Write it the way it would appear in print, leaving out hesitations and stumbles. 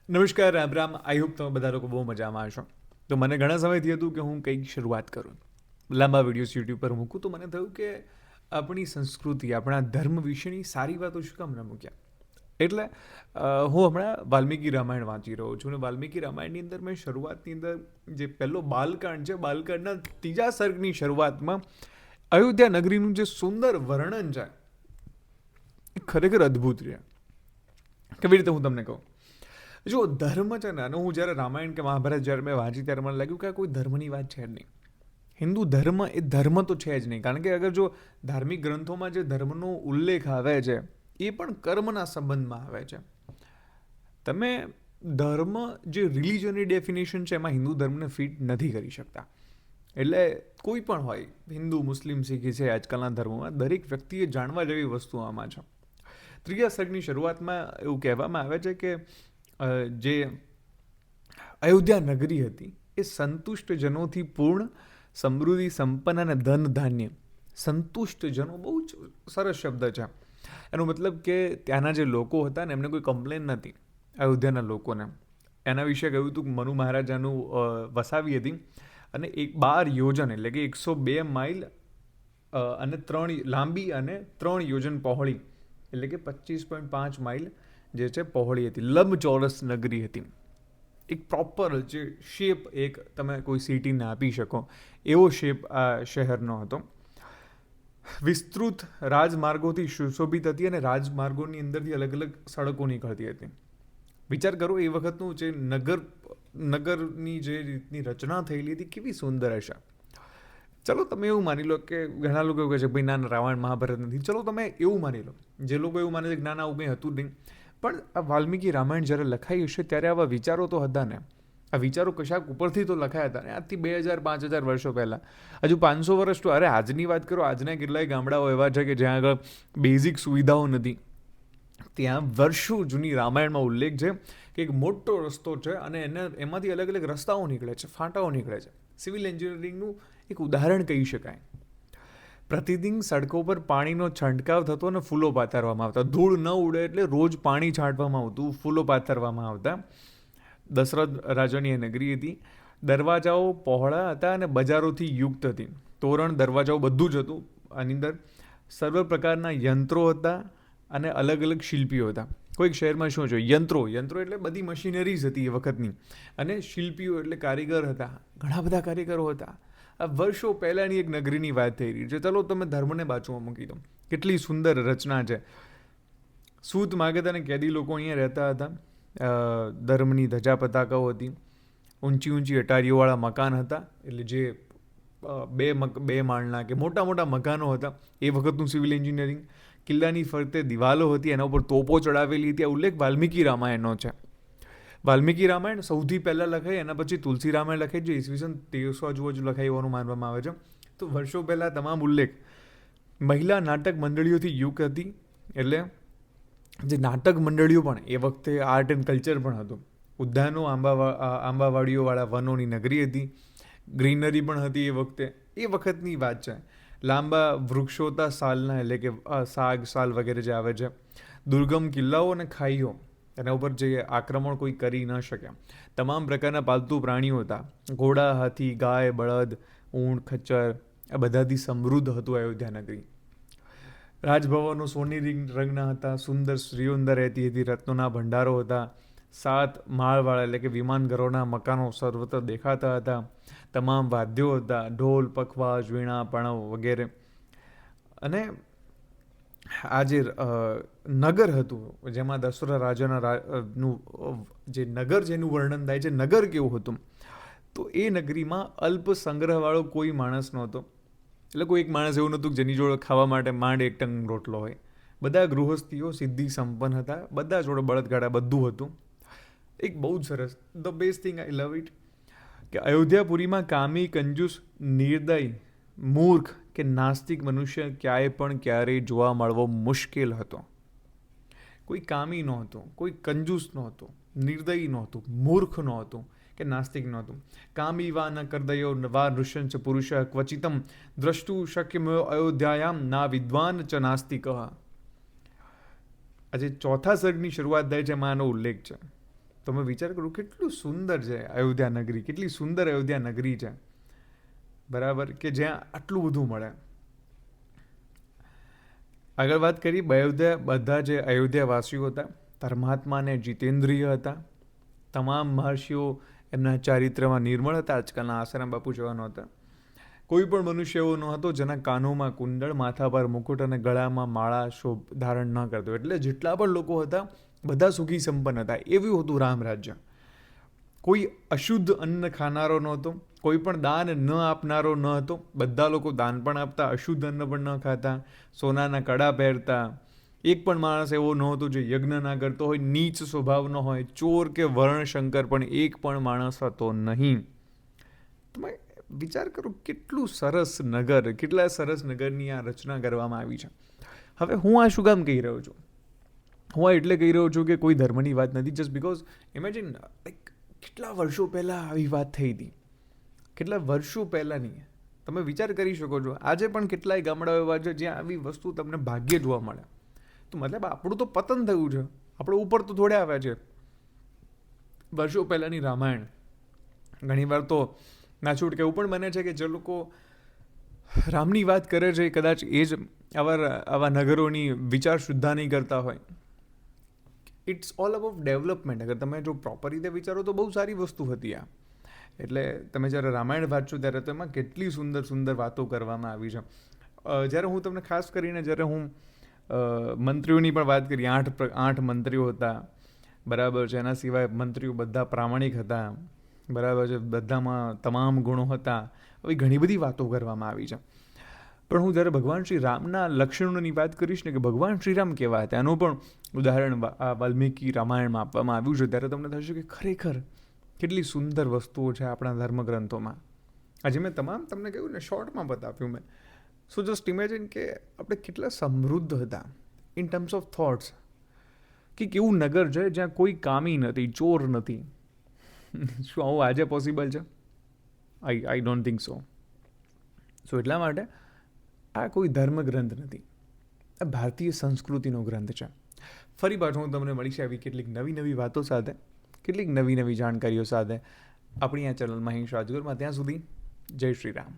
નમસ્કાર, Ram Ram. I hope તમે બધા લોકો બહુ મજામાં હશો. તો મને ઘણા સમયથી હતું કે હું કંઈક શરૂઆત કરું, લાંબા વિડીયોઝ યુટ્યુબ પર મૂકું. તો મને થયું કે આપણી સંસ્કૃતિ, આપણા ધર્મ વિશેની સારી વાતો શું કામ ન મૂક્યા. એટલે હું હમણાં વાલ્મીકી રામાયણ વાંચી રહ્યો છું. અને વાલ્મીકી રામાયણની અંદર મેં શરૂઆતની અંદર જે પહેલો બાલકાંડ છે, બાલકાંડના ત્રીજા સર્ગની શરૂઆતમાં અયોધ્યા નગરીનું જે સુંદર વર્ણન છે એ ખરેખર અદ્ભુત છે. કેવી રીતે હું તમને કહું, જો ધર્મ છે ને, અને હું જ્યારે રામાયણ કે મહાભારત જ્યારે મેં વાંચી ત્યારે મને લાગ્યું કે આ કોઈ ધર્મની વાત છે જ નહીં. હિન્દુ ધર્મ એ ધર્મ તો છે જ નહીં. કારણ કે અગર જો ધાર્મિક ગ્રંથોમાં જે ધર્મનો ઉલ્લેખ આવે છે એ પણ કર્મના સંબંધમાં આવે છે. તમે ધર્મ જે રિલિજનની ડેફિનેશન છે એમાં હિન્દુ ધર્મને ફિટ નથી કરી શકતા. એટલે કોઈ પણ હોય, હિન્દુ, મુસ્લિમ, શીખ છે, આજકાલના ધર્મોમાં દરેક વ્યક્તિએ જાણવા જેવી વસ્તુ આમાં છે. ત્રીજા સર્ગની શરૂઆતમાં એવું કહેવામાં આવે છે કે જે અયોધ્યા નગરી હતી એ સંતુષ્ટ જનોથી પૂર્ણ, સમૃદ્ધિ, સંપન્ન અને ધન ધાન્ય. સંતુષ્ટ જનો બહુ જ સરસ શબ્દ છે. એનો મતલબ કે ત્યાંના જે લોકો હતા ને એમને કોઈ કમ્પ્લેન નથી અયોધ્યાના લોકોને. એના વિશે કહ્યું હતું કે મનુ મહારાજાનું વસાવી હતી. અને 12 યોજન એટલે કે 102 માઇલ અને 3 લાંબી અને 3 યોજન પહોળી એટલે કે 25.5 માઇલ જે છે પહોળી હતી. લંબચોરસ નગરી હતી. એક પ્રોપર જે શેપ એક તમે કોઈ સિટીને આપી શકો એવો શેપ આ શહેરનો હતો. વિસ્તૃત રાજમાર્ગોથી સુશોભિત હતી અને રાજમાર્ગોની અંદરથી અલગ અલગ સડકો નીકળતી હતી. વિચાર કરો એ વખતનું જે નગરની જે રીતની રચના થયેલી હતી કેવી સુંદર હશે. ચલો તમે એવું માની લો કે ઘણા લોકો એવું કહે છે ભાઈ ના રામાયણ મહાભારત નથી. ચલો તમે એવું માની લો, જે લોકો એવું માને છે કે ના આવું કંઈ હતું જ નહીં. પણ આ વાલ્મીકી રામાયણ જ્યારે લખાઈ હશે ત્યારે આવા વિચારો તો હતા ને. આ વિચારો કશાક ઉપરથી તો લખાયા હતા ને. આજથી 2000-5000 વર્ષો પહેલાં, હજુ 500 વર્ષ તો, અરે આજની વાત કરો, આજના કેટલાય ગામડાઓ એવા છે કે જ્યાં આગળ બેઝિક સુવિધાઓ નથી. ત્યાં વર્ષો જૂની રામાયણમાં ઉલ્લેખ છે કે એક મોટો રસ્તો છે અને એમાંથી અલગ અલગ રસ્તાઓ નીકળે છે, ફાંટાઓ નીકળે છે. સિવિલ એન્જિનિયરિંગનું એક ઉદાહરણ કહી શકાય. પ્રતિદિન સડકો પર પાણીનો છંટકાવ થતો અને ફૂલો પાથરવામાં આવતા. ધૂળ ન ઉડે એટલે રોજ પાણી છાંટવામાં આવતું, ફૂલો પાથરવામાં આવતા. દશરથ રાજાની એ નગરી હતી. દરવાજાઓ પહોળા હતા અને બજારોથી યુક્ત હતી. તોરણ, દરવાજાઓ બધું જ હતું. આની અંદર સર્વ પ્રકારના યંત્રો હતા અને અલગ અલગ શિલ્પીઓ હતા. કોઈક શહેરમાં શું છે, યંત્રો એટલે બધી મશીનરીઝ હતી એ વખતની. અને શિલ્પીઓ એટલે કારીગર હતા. ઘણા બધા કારીગરો હતા. આ વર્ષો પહેલાંની એક નગરીની વાત થઈ રહી છે. ચલો તમે ધર્મને બાજુમાં મૂકી દો, કેટલી સુંદર રચના છે. સૂત માગધ અને કેદી લોકો અહીંયા રહેતા હતા. ધર્મની ધજા પતાકાઓ હતી. ઊંચી ઊંચી અટારીઓવાળા મકાન હતા. એટલે જે બે માળના કે મોટા મોટા મકાનો હતા એ વખતનું સિવિલ એન્જિનિયરિંગ. કિલ્લાની ફરતે દિવાલો હતી, એના ઉપર તોપો ચડાવેલી હતી. આ ઉલ્લેખ વાલ્મીકી રામાયણનો છે. વાલ્મીકી રામાયણ સૌથી પહેલાં લખાઈ, એના પછી તુલસી રામાયણ લખાઈ, જે ઈસવીસન 1300 આજુબાજુ લખાઈ હોવાનું માનવામાં આવે છે. તો વર્ષો પહેલાં તમામ ઉલ્લેખ. મહિલા નાટક મંડળીઓથી યુક્ત હતી. એટલે જે નાટક મંડળીઓ પણ એ વખતે આર્ટ એન્ડ કલ્ચર પણ હતું. ઉદ્યાનો, આંબાવાડીઓવાળા વનોની નગરી હતી. ગ્રીનરી પણ હતી એ વખતે. એ વખતની વાત છે. લાંબા વૃક્ષો હતા સાલના, એટલે કે સાગ સાલ વગેરે જે આવે છે. દુર્ગમ કિલ્લાઓ અને ખાઈઓ, એના ઉપર જે આક્રમણ કોઈ કરી ન શકે. તમામ પ્રકારના પાલતુ પ્રાણીઓ હતા. ઘોડા, હાથી, ગાય, બળદ, ઊંટ, ખચ્ચર, આ બધાથી સમૃદ્ધ હતું અયોધ્યા નગરી. રાજભવનો સોની રંગના હતા. સુંદર સ્ત્રીઓ અંદર રહેતી હતી. રત્નોના ભંડારો હતા. 7 માળવાળા એટલે કે વિમાન ઘરોના મકાનો સર્વત્ર દેખાતા હતા. તમામ વાદ્યો હતા, ઢોલ, પખવાજ, વીણા, પણવ વગેરે. અને આ જે નગર હતું જેમાં દશરથ રાજાના નું જે નગર જેનું વર્ણન થાય છે, નગર કેવું હતું, તો એ નગરીમાં અલ્પ સંગ્રહવાળો કોઈ માણસ નહોતો. એટલે કોઈ એક માણસ એવું નહોતું જેની જોડે ખાવા માટે માંડ એક ટંગ રોટલો હોય. બધા ગૃહસ્થીઓ સિદ્ધિ સંપન્ન હતા. બધા જોડે બળદગાડા બધું હતું. એક બહુ જ સરસ, the best thing, I love it, કે અયોધ્યાપુરીમાં કામી, કંજૂસ, નિર્દય, મૂર્ખ કે નાસ્તિક મનુષ્ય ક્યારેય જોવા મળવો મુશ્કેલ હતો. કોઈ કામી નહોતું, કોઈ કંજૂસ નહોતું, નિર્દયી નહોતું, મૂર્ખ નહોતું કે નાસ્તિક નહોતું. કામી વા ન કરદયો વા નૃશંસ પુરુષ ક્વચિતમ દ્રષ્ટુ શક્યમયો અયોધ્યાયામ ના વિદ્વાન ચ નાસ્તિક. આજે ચોથા સર્ગની શરૂઆત થાય છે, એમાં આનો ઉલ્લેખ છે. તમે વિચાર કરો કેટલું સુંદર છે અયોધ્યા નગરી, કેટલી સુંદર અયોધ્યા નગરી છે, બરાબર, કે જ્યાં આટલું બધું મળે. આગળ વાત કરી, બધા જે અયોધ્યાવાસીઓ હતા ધર્માત્મા અને જીતેન્દ્રિય હતા. તમામ મહર્ષિઓ એમના ચારિત્રમાં નિર્મળ હતા. આજકાલના આસારામ બાપુ જેવા નહોતા. કોઈ પણ મનુષ્ય એવો ન હતો જેના કાનોમાં કુંડળ, માથા પર મુકુટ અને ગળામાં માળા ધારણ ન કરતો. એટલે જેટલા પણ લોકો હતા બધા સુખી સંપન્ન હતા. એવું હતું રામ રાજ્ય. કોઈ અશુદ્ધ અન્ન ખાનારો નહોતો, કોઈ પણ દાન ન આપનારો ન હતો. બધા લોકો દાન પણ આપતા, અશુદ્ધ અન્ન પણ ન ખાતા, સોનાના કડા પહેરતા. એક પણ માણસ એવો નહોતો જે યજ્ઞ ના કરતો હોય, નીચ સ્વભાવનો હોય, ચોર કે વર્ણશંકર પણ એક પણ માણસ હતો નહીં. તમે વિચાર કરો કેટલું સરસ નગર, કેટલા સરસ નગરની આ રચના કરવામાં આવી છે. હવે હું આ શું કામ કહી રહ્યો છું? હું આ એટલે કહી રહ્યો છું કે કોઈ ધર્મની વાત નથી. જસ્ટ બિકોઝ ઇમેજિન લાઈક કેટલા વર્ષો પહેલાં આવી વાત થઈ હતી, કેટલા વર્ષો પહેલાંની. તમે વિચાર કરી શકો છો આજે પણ કેટલાય ગામડાઓ એવા છે જ્યાં આવી વસ્તુ તમને ભાગ્યે જોવા મળે. તો મતલબ આપણું તો પતન થયું છે, આપણે ઉપર તો થોડે આવ્યા છે. વર્ષો પહેલાંની રામાયણ, ઘણીવાર તો નાછૂટ એવું પણ બને છે કે જે લોકો રામની વાત કરે છે કદાચ એ જ આવા નગરોની વિચાર શુદ્ધા નહીં કરતા હોય. It's all about development. અગર તમે જો પ્રોપર રીતે વિચારો તો બહુ સારી વસ્તુ હતી આ. એટલે તમે જ્યારે રામાયણ વાંચો ત્યારે તો એમાં કેટલી સુંદર સુંદર વાતો કરવામાં આવી છે. જ્યારે હું તમને ખાસ કરીને જ્યારે હું મંત્રીઓની પણ વાત કરી, 8 મંત્રીઓ હતા, બરાબર છે. એના સિવાય મંત્રીઓ બધા પ્રામાણિક હતા, બરાબર છે. બધામાં તમામ ગુણો હતા. આવી ઘણી બધી વાતો કરવામાં આવી છે. પણ હું જ્યારે ભગવાન શ્રી રામના લક્ષણોની વાત કરીશ ને, કે ભગવાન શ્રીરામ કેવા હતા એનું પણ ઉદાહરણ આ વાલ્મીકી રામાયણમાં આપવામાં આવ્યું છે, ત્યારે તમને થશે કે ખરેખર કેટલી સુંદર વસ્તુઓ છે આપણા ધર્મગ્રંથોમાં. આજે મેં તમામ તમને કહ્યું ને, શોર્ટમાં બતાવ્યું મેં. સો જસ્ટ ઇમેજિન કે આપણે કેટલા સમૃદ્ધ હતા ઇન ટર્મ્સ ઓફ થોટ્સ. કે કેવું નગર છે જ્યાં કોઈ કામી નથી, ચોર નથી. શું આવું આજે પોસિબલ છે? I don't think so. સો એટલા માટે આ કોઈ ધર્મગ્રંથ નથી, આ ભારતીય સંસ્કૃતિનો ગ્રંથ છે. ફરી પાછું હું તમને મળીશ આવી કેટલીક નવી નવી વાતો સાથે, કેટલીક નવી નવી જાણકારીઓ સાથે આપણી આ ચેનલમાં અહીં રાજગુરમાં. ત્યાં સુધી જય શ્રી રામ.